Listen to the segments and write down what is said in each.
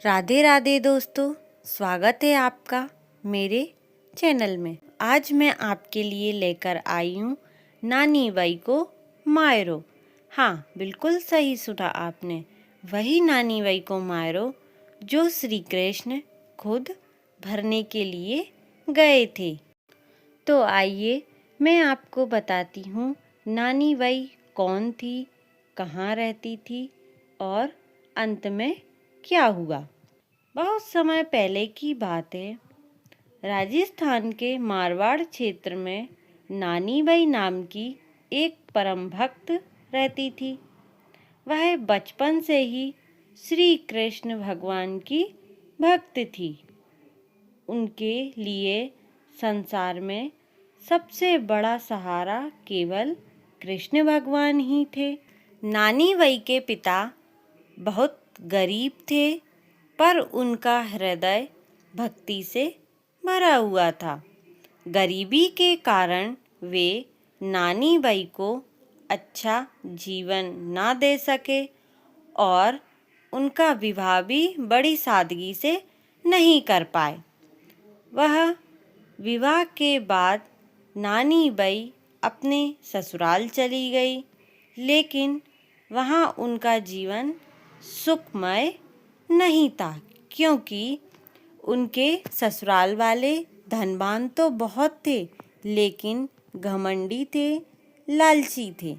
राधे राधे दोस्तों, स्वागत है आपका मेरे चैनल में। आज मैं आपके लिए लेकर आई हूँ नानी बाई को मायरो। हाँ, बिल्कुल सही सुना आपने, वही नानी बाई को मायरो जो श्री कृष्ण खुद भरने के लिए गए थे। तो आइए मैं आपको बताती हूँ नानी बाई कौन थी, कहाँ रहती थी और अंत में क्या हुआ। बहुत समय पहले की बात है। राजस्थान के मारवाड़ क्षेत्र में नानी बाई नाम की एक परम भक्त रहती थी। वह बचपन से ही श्री कृष्ण भगवान की भक्त थी। उनके लिए संसार में सबसे बड़ा सहारा केवल कृष्ण भगवान ही थे। नानी बाई के पिता बहुत गरीब थे, पर उनका हृदय भक्ति से भरा हुआ था। गरीबी के कारण वे नानी बाई को अच्छा जीवन ना दे सके और उनका विवाह भी बड़ी सादगी से नहीं कर पाए। वह विवाह के बाद नानी बाई अपने ससुराल चली गई, लेकिन वहाँ उनका जीवन सुखमय नहीं था, क्योंकि उनके ससुराल वाले धनवान तो बहुत थे, लेकिन घमंडी थे, लालची थे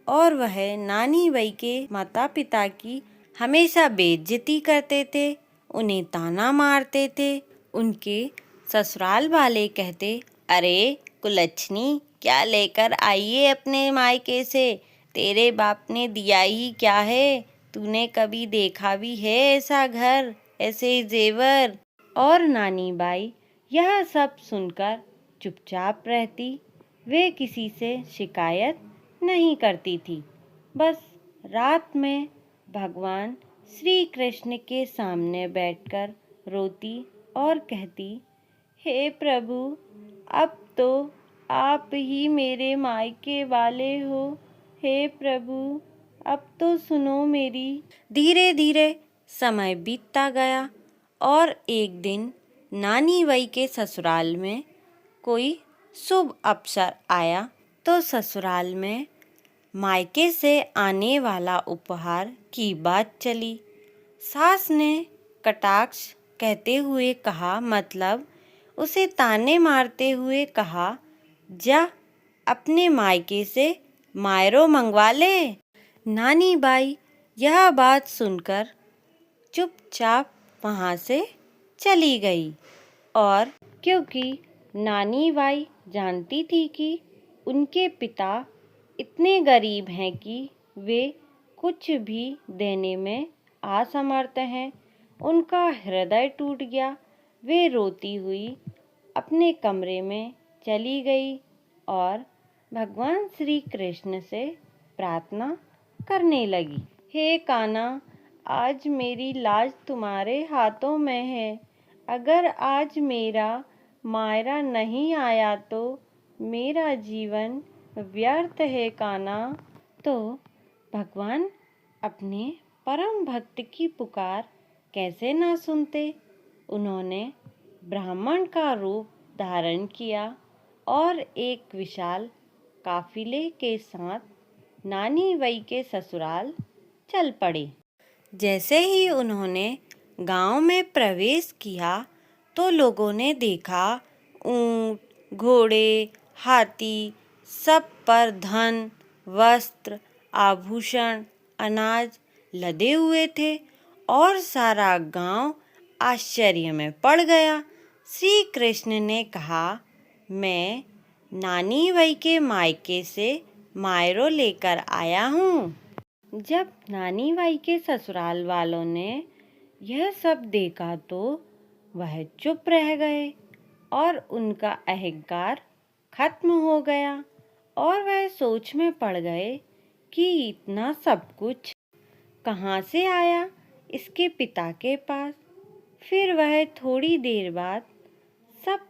और वह नानी बाई के माता पिता की हमेशा बेइज्जती करते थे, उन्हें ताना मारते थे। उनके ससुराल वाले कहते, अरे कुलच्छनी, क्या लेकर आई है अपने मायके से? तेरे बाप ने दिया ही क्या है? तूने कभी देखा भी है ऐसा घर, ऐसे जेवर? और नानी बाई यह सब सुनकर चुपचाप रहती। वे किसी से शिकायत नहीं करती थी। बस रात में भगवान श्री कृष्ण के सामने बैठकर रोती और कहती, हे प्रभु, अब तो आप ही मेरे मायके वाले हो। हे प्रभु, अब तो सुनो मेरी। धीरे धीरे समय बीतता गया और एक दिन नानी बाई के ससुराल में कोई शुभ अवसर आया तो ससुराल में मायके से आने वाला उपहार की बात चली। सास ने कटाक्ष कहते हुए कहा, मतलब उसे ताने मारते हुए कहा, जा अपने मायके से मायरो मंगवा ले। नानी बाई यह बात सुनकर चुपचाप वहाँ से चली गई। और क्योंकि नानी बाई जानती थी कि उनके पिता इतने गरीब हैं कि वे कुछ भी देने में असमर्थ हैं, उनका हृदय टूट गया। वे रोती हुई अपने कमरे में चली गई और भगवान श्री कृष्ण से प्रार्थना करने लगी, हे कान्हा, आज मेरी लाज तुम्हारे हाथों में है। अगर आज मेरा मायरा नहीं आया तो मेरा जीवन व्यर्थ है कान्हा। तो भगवान अपने परम भक्त की पुकार कैसे ना सुनते। उन्होंने ब्राह्मण का रूप धारण किया और एक विशाल काफिले के साथ नानी बाई के ससुराल चल पड़े। जैसे ही उन्होंने गांव में प्रवेश किया तो लोगों ने देखा ऊंट, घोड़े, हाथी, सब पर धन, वस्त्र, आभूषण, अनाज लदे हुए थे और सारा गांव आश्चर्य में पड़ गया। श्री कृष्ण ने कहा, मैं नानी बाई के मायके से मायरो लेकर आया हूँ। जब नानी बाई के ससुराल वालों ने यह सब देखा तो वह चुप रह गए और उनका अहंकार खत्म हो गया और वह सोच में पड़ गए कि इतना सब कुछ कहाँ से आया इसके पिता के पास। फिर वह थोड़ी देर बाद सब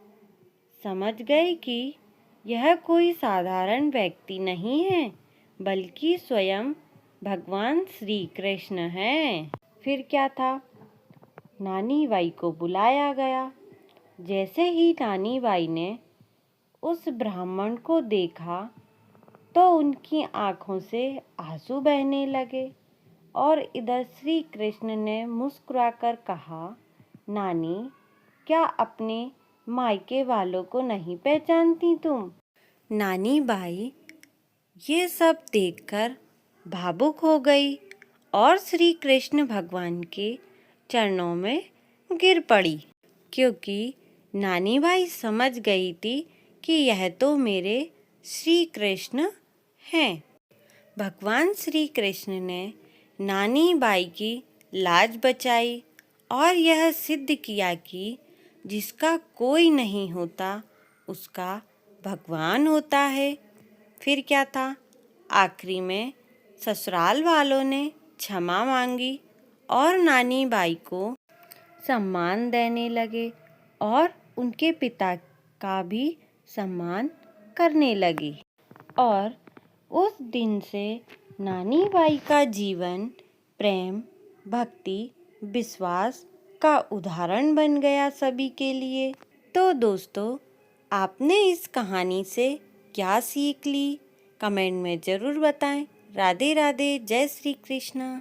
समझ गए कि यह कोई साधारण व्यक्ति नहीं है, बल्कि स्वयं भगवान श्री कृष्ण हैं। फिर क्या था, नानी बाई को बुलाया गया। जैसे ही नानी बाई ने उस ब्राह्मण को देखा तो उनकी आंखों से आंसू बहने लगे और इधर श्री कृष्ण ने मुस्कुराकर कहा, नानी, क्या अपने मायके वालों को नहीं पहचानती तुम? नानी बाई ये सब देखकर भावुक हो गई और श्री कृष्ण भगवान के चरणों में गिर पड़ी, क्योंकि नानी बाई समझ गई थी कि यह तो मेरे श्री कृष्ण हैं। भगवान श्री कृष्ण ने नानी बाई की लाज बचाई और यह सिद्ध किया कि जिसका कोई नहीं होता उसका भगवान होता है। फिर क्या था, आखिरी में ससुराल वालों ने क्षमा मांगी और नानी बाई को सम्मान देने लगे और उनके पिता का भी सम्मान करने लगी। और उस दिन से नानी बाई का जीवन प्रेम, भक्ति, विश्वास का उदाहरण बन गया सभी के लिए। तो दोस्तों, आपने इस कहानी से क्या सीख ली? कमेंट में ज़रूर बताएं। राधे राधे, जय श्री कृष्ण।